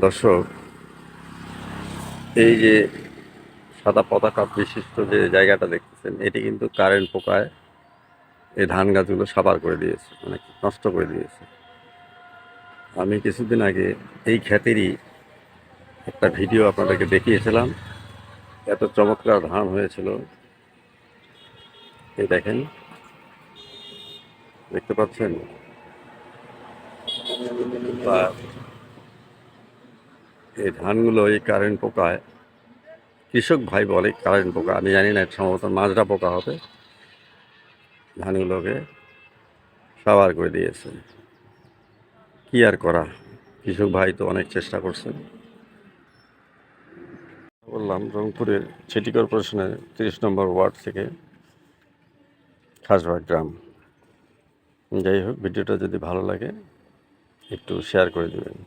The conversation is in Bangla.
দর্শক, এই যে সাদা পতাকা বিশিষ্ট যে জায়গাটা দেখতেছেন, এটি কিন্তু কারেন্ট পোকায় এই ধান গাছগুলো সাবার করে দিয়েছে, মানে নষ্ট করে দিয়েছে। আমি কিছুদিন আগে এই ক্ষেতেরই একটা ভিডিও আপনাদেরকে দেখিয়েছিলাম। এত চমৎকার ধান হয়েছিল। এই দেখেন, দেখতে পাচ্ছেন? বা এই ধানগুলো এই কারেন্ট পোকায়, কৃষক ভাই বলে কারেন্ট পোকা, আমি জানি না, এটা সম্ভবত মাজরা পোকা হবে, ধানগুলোকে সাবার করে দিয়েছে। কি আর করা, কৃষক ভাই তো অনেক চেষ্টা করছেন। বললাম রংপুরের সিটি কর্পোরেশনের 30 নম্বর ওয়ার্ড থেকে, খাসবাগ গ্রাম। যাই হোক, ভিডিওটা যদি ভালো লাগে একটু শেয়ার করে দেবেন।